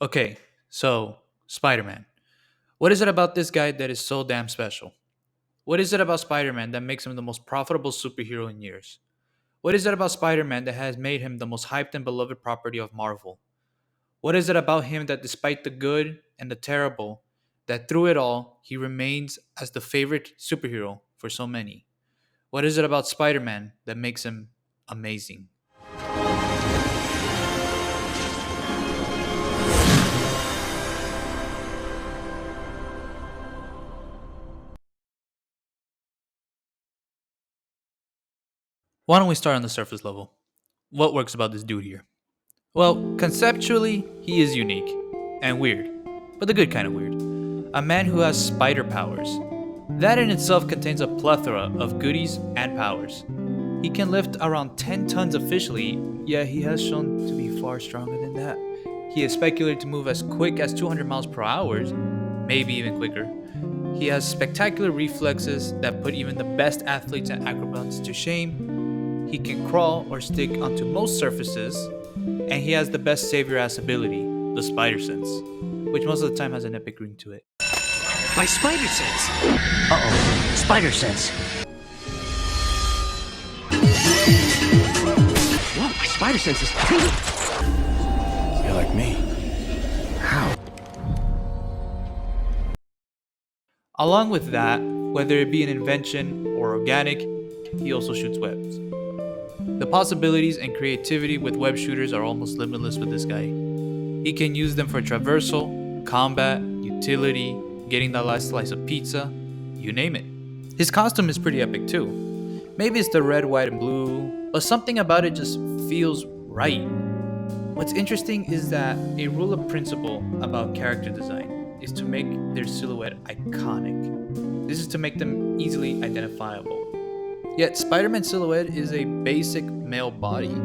Okay, so Spider-Man. What is it about this guy that is so damn special? What is it about Spider-Man that makes him the most profitable superhero in years? What is it about Spider-Man that has made him the most hyped and beloved property of Marvel? What is it about him that despite the good and the terrible, that through it all, he remains as the favorite superhero for so many? What is it about Spider-Man that makes him amazing? Why don't we start on the surface level? What works about this dude here? Well, conceptually, he is unique and weird, but the good kind of weird. A man who has spider powers. That in itself contains a plethora of goodies and powers. He can lift around 10 tons officially, yet he has shown to be far stronger than that. He is speculated to move as quick as 200 miles per hour, maybe even quicker. He has spectacular reflexes that put even the best athletes and acrobats to shame. He can crawl or stick onto most surfaces, and he has the best savior ass ability, the spider sense, which most of the time has an epic ring to it. My spider sense! Uh-oh, spider sense. Whoa, my spider sense is... You're like me. How? Along with that, whether it be an invention or organic, he also shoots webs. The possibilities and creativity with web shooters are almost limitless with this guy. He can use them for traversal, combat, utility, getting that last slice of pizza, you name it. His costume is pretty epic too. Maybe it's the red, white, and blue, but something about it just feels right. What's interesting is that a rule of principle about character design is to make their silhouette iconic. This is to make them easily identifiable. Yet Spider-Man's silhouette is a basic male body.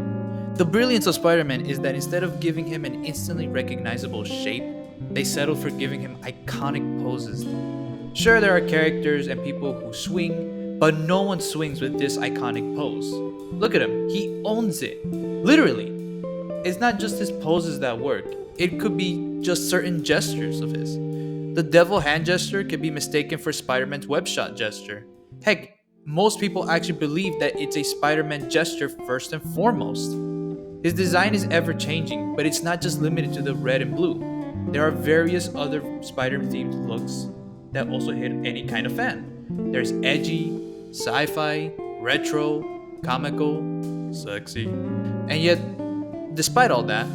The brilliance of Spider-Man is that instead of giving him an instantly recognizable shape, they settled for giving him iconic poses. Sure, there are characters and people who swing, but no one swings with this iconic pose. Look at him, he owns it. Literally. It's not just his poses that work, it could be just certain gestures of his. The devil hand gesture could be mistaken for Spider-Man's web shot gesture. Heck, most people actually believe that it's a Spider-Man gesture first and foremost. His design is ever changing, but it's not just limited to the red and blue. There are various other Spider-themed looks that also hit any kind of fan. There's edgy, sci-fi, retro, comical, sexy. And yet, despite all that,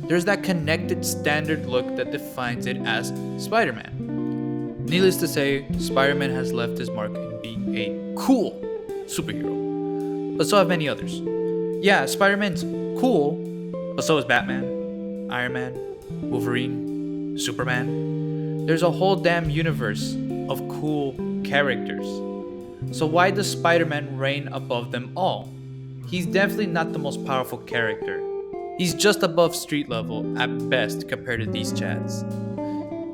there's that connected standard look that defines it as Spider-Man. Needless to say, Spider-Man has left his mark in being a cool superhero. But so have many others. Yeah, Spider-Man's cool, but so is Batman, Iron Man, Wolverine, Superman. There's a whole damn universe of cool characters. So why does Spider-Man reign above them all? He's definitely not the most powerful character. He's just above street level at best compared to these chads.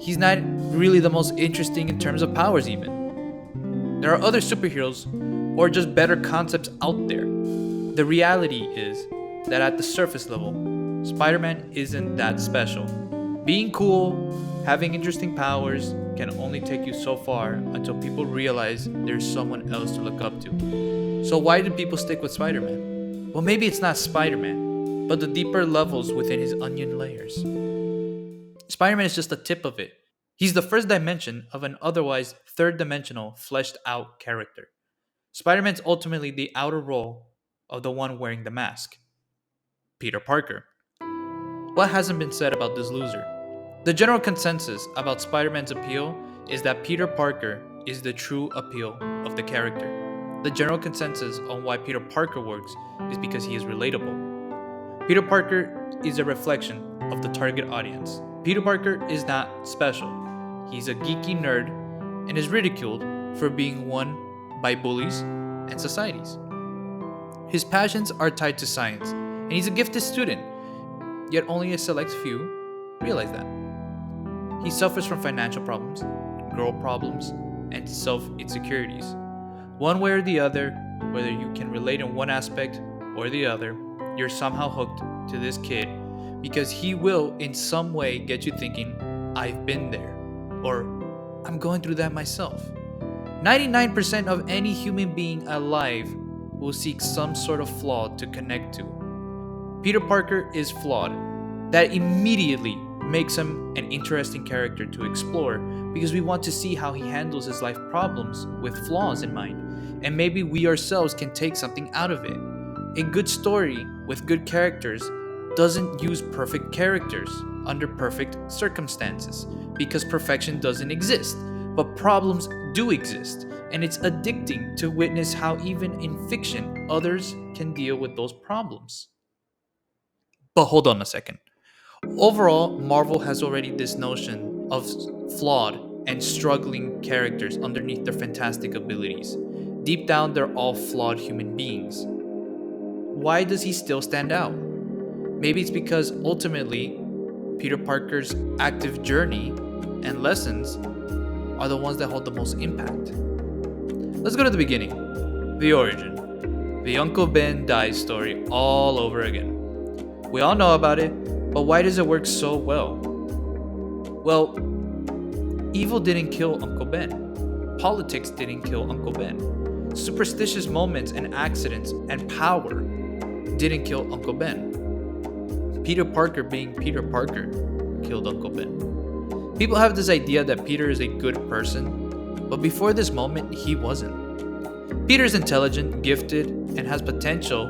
He's not really the most interesting in terms of powers even. There are other superheroes or just better concepts out there. The reality is that at the surface level, Spider-Man isn't that special. Being cool, having interesting powers can only take you so far until people realize there's someone else to look up to. So why do people stick with Spider-Man? Well, maybe it's not Spider-Man, but the deeper levels within his onion layers. Spider-Man is just the tip of it. He's the first dimension of an otherwise third-dimensional, fleshed-out character. Spider-Man's ultimately the outer role of the one wearing the mask. Peter Parker. What hasn't been said about this loser? The general consensus about Spider-Man's appeal is that Peter Parker is the true appeal of the character. The general consensus on why Peter Parker works is because he is relatable. Peter Parker is a reflection of the target audience. Peter Parker is not special. He's a geeky nerd and is ridiculed for being won by bullies and societies. His passions are tied to science, and he's a gifted student, yet only a select few realize that. He suffers from financial problems, girl problems, and self-insecurities. One way or the other, whether you can relate in one aspect or the other, you're somehow hooked to this kid because he will in some way get you thinking, I've been there, or I'm going through that myself. 99% of any human being alive will seek some sort of flaw to connect to. Peter Parker is flawed. That immediately makes him an interesting character to explore because we want to see how he handles his life problems with flaws in mind, and maybe we ourselves can take something out of it. A good story with good characters doesn't use perfect characters under perfect circumstances because perfection doesn't exist, but problems do exist, and it's addicting to witness how even in fiction others can deal with those problems. But hold on a second. Overall, Marvel has already this notion of flawed and struggling characters underneath their fantastic abilities. Deep down, they're all flawed human beings. Why does he still stand out? Maybe it's because ultimately, Peter Parker's active journey and lessons are the ones that hold the most impact. Let's go to the beginning, the origin, the Uncle Ben dies story all over again. We all know about it, but why does it work so well? Well, evil didn't kill Uncle Ben. Politics didn't kill Uncle Ben. Superstitious moments and accidents and power didn't kill Uncle Ben. Peter Parker being Peter Parker killed Uncle Ben. People have this idea that Peter is a good person, but before this moment, he wasn't. Peter's intelligent, gifted, and has potential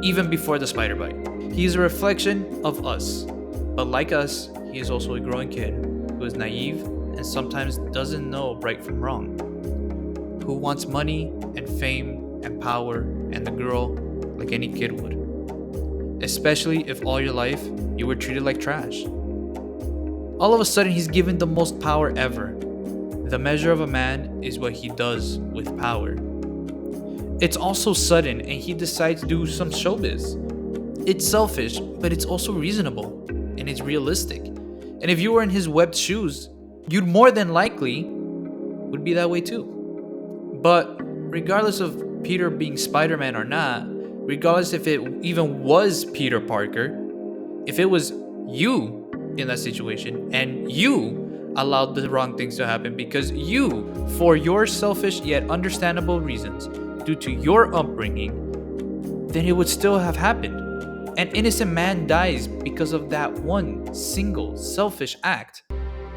even before the spider bite. He is a reflection of us, but like us, he is also a growing kid who is naive and sometimes doesn't know right from wrong, who wants money and fame and power and the girl like any kid would, especially if all your life you were treated like trash. All of a sudden, he's given the most power ever. The measure of a man is what he does with power. It's also sudden, and he decides to do some showbiz. It's selfish, but it's also reasonable, and it's realistic. And if you were in his webbed shoes, you'd more than likely would be that way too. But regardless of Peter being Spider-Man or not, regardless if it even was Peter Parker, if it was you in that situation and you allowed the wrong things to happen because you, for your selfish yet understandable reasons, due to your upbringing, then it would still have happened. An innocent man dies because of that one single selfish act.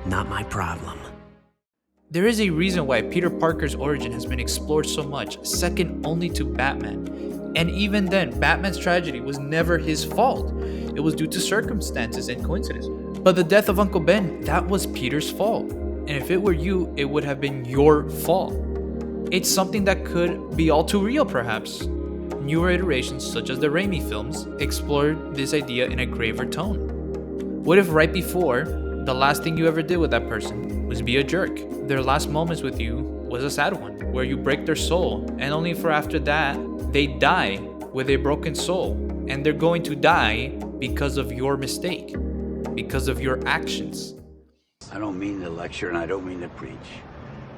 Not my problem. There is a reason why Peter Parker's origin has been explored so much, second only to Batman. And even then, Batman's tragedy was never his fault. It was due to circumstances and coincidence. But the death of Uncle Ben, that was Peter's fault. And if it were you, it would have been your fault. It's something that could be all too real, perhaps. Newer iterations, such as the Raimi films, explored this idea in a graver tone. What if right before, the last thing you ever did with that person was be a jerk? Their last moments with you was a sad one, where you break their soul, and only for after that, they die with a broken soul. And they're going to die because of your mistake, because of your actions. I don't mean to lecture and I don't mean to preach.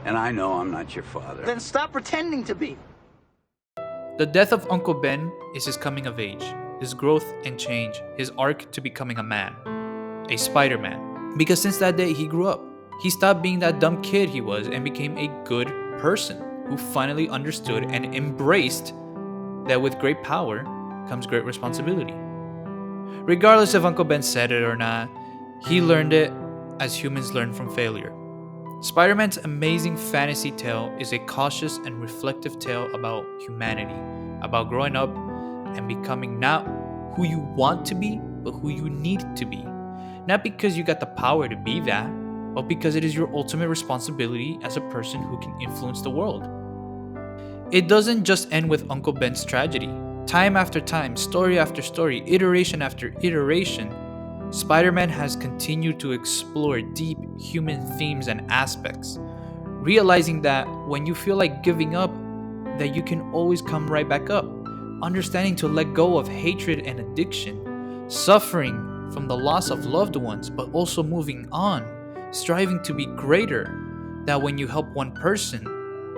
And I know I'm not your father. Then stop pretending to be. The death of Uncle Ben is his coming of age, his growth and change, his arc to becoming a man, a Spider-Man. Because since that day, he grew up. He stopped being that dumb kid he was and became a good person who finally understood and embraced that with great power comes great responsibility. Regardless if Uncle Ben said it or not, he learned it as humans learn from failure. Spider-Man's amazing fantasy tale is a cautious and reflective tale about humanity, about growing up and becoming not who you want to be, but who you need to be. Not because you got the power to be that, but because it is your ultimate responsibility as a person who can influence the world. It doesn't just end with Uncle Ben's tragedy. Time after time, story after story, iteration after iteration, Spider-Man has continued to explore deep human themes and aspects, realizing that when you feel like giving up, that you can always come right back up, understanding to let go of hatred and addiction, suffering from the loss of loved ones, but also moving on, striving to be greater, that when you help one person,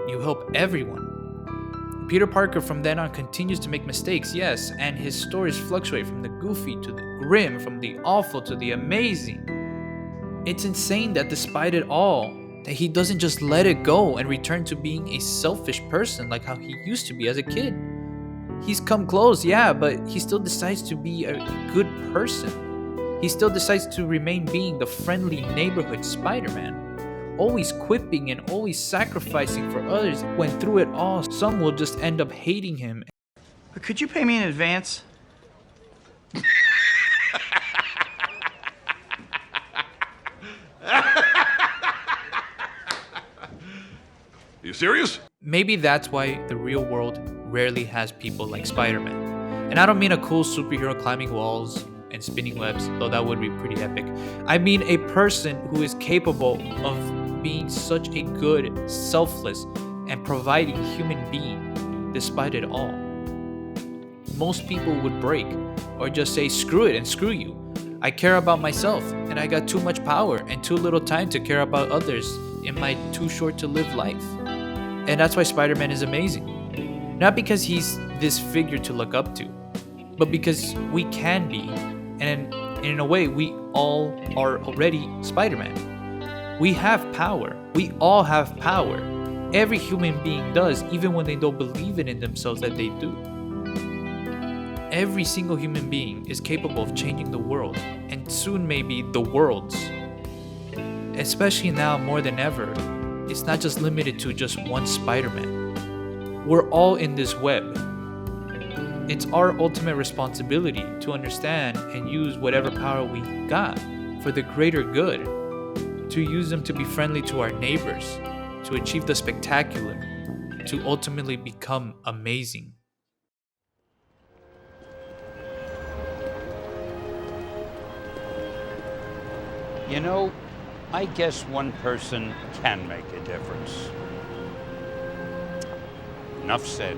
you help everyone. Peter Parker from then on continues to make mistakes, yes, and his stories fluctuate from the goofy to the grim, from the awful to the amazing. It's insane that despite it all, that he doesn't just let it go and return to being a selfish person like how he used to be as a kid. He's come close, yeah, but he still decides to be a good person. He still decides to remain being the friendly neighborhood Spider-Man. Always quipping and always sacrificing for others, when through it all, some will just end up hating him. Could you pay me in advance? You serious? Maybe that's why the real world rarely has people like Spider-Man. And I don't mean a cool superhero climbing walls and spinning webs, though that would be pretty epic. I mean a person who is capable of being such a good, selfless, and providing human being despite it all. Most people would break or just say screw it and screw you. I care about myself and I got too much power and too little time to care about others in my too short to live life. And that's why Spider-Man is amazing. Not because he's this figure to look up to, but because we can be, and in a way we all are already Spider-Man. We have power. We all have power. Every human being does, even when they don't believe it in themselves that they do. Every single human being is capable of changing the world, and soon maybe the worlds. Especially now more than ever, it's not just limited to just one Spider-Man. We're all in this web. It's our ultimate responsibility to understand and use whatever power we got for the greater good, to use them to be friendly to our neighbors, to achieve the spectacular, to ultimately become amazing. You know, I guess one person can make a difference. Enough said.